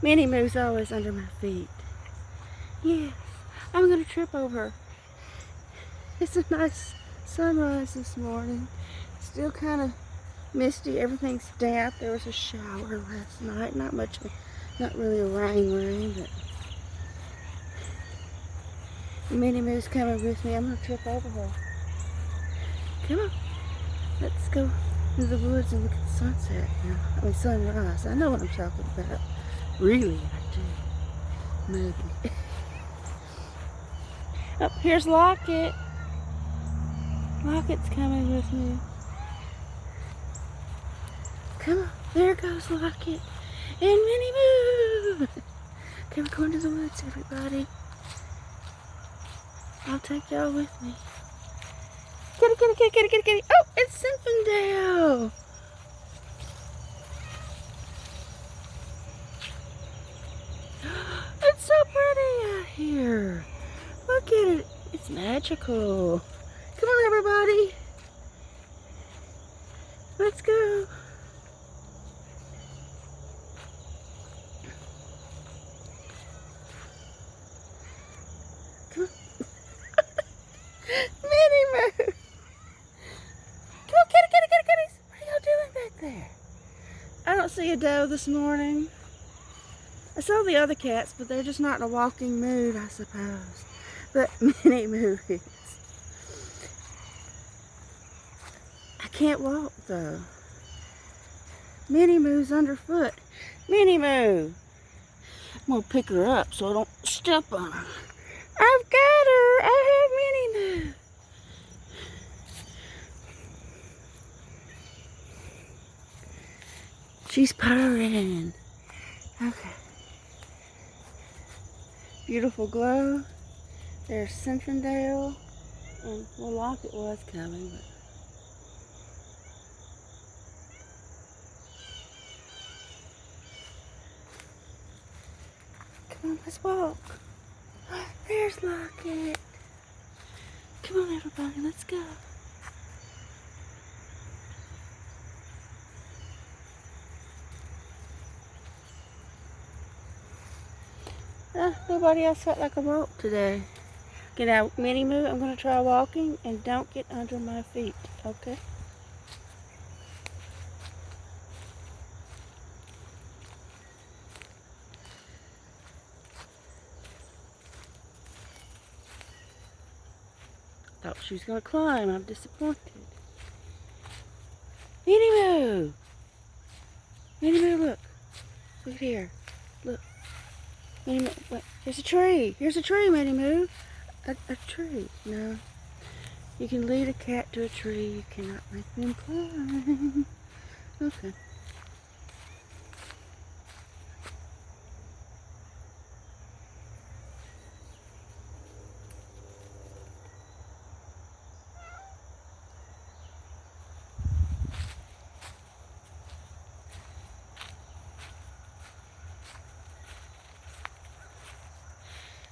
Minnie Moo's always under my feet. Yes, I'm gonna trip over her. It's a nice sunrise this morning. Still kind of misty. Everything's damp. There was a shower last night. Not much, not really a rain, but Minnie Moo's coming with me. I'm gonna trip over her. Come on, let's go into the woods and look at the sunset now. I mean sunrise. I know what I'm talking about. Really, I do. Maybe. Oh, here's Locket. Locket's coming with me. Come on, there goes Locket. And Minnie Moo! Okay, we're going to the woods, everybody. I'll take y'all with me. Kitty, kitty, kitty, kitty, kitty, kitty. Oh, it's Zinfandel. It's so pretty out here. Look at it. It's magical. Come on, everybody. Let's go. Come on. Minnie Moo. Come on, kitty, kitty, kitty, kitties. What are y'all doing back there? I don't see a doe this morning. I saw the other cats, but they're just not in a walking mood, I suppose. But Minnie Moo is. I can't walk, though. Minnie Moo's underfoot. Minnie Moo! I'm going to pick her up so I don't step on her. I've got her! I have Minnie Moo! She's purring. Okay. Beautiful glow. There's Zinfandel. And well, Locket was coming, but come on, let's walk. There's Locket. Come on, everybody, let's go. Nobody else felt like a walk today. Okay, now, Minnie Moo, I'm going to try walking, and don't get under my feet, okay? Thought she was going to climb. I'm disappointed. Minnie Moo! Minnie Moo, look. Look here. Look. Minnie Moo, wait. Here's a tree. Here's a tree, Minnie Moo. A tree. No. You can lead a cat to a tree. You cannot make them climb. Okay.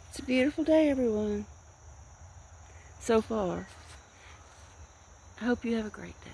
It's a beautiful day, everyone. So far. I hope you have a great day.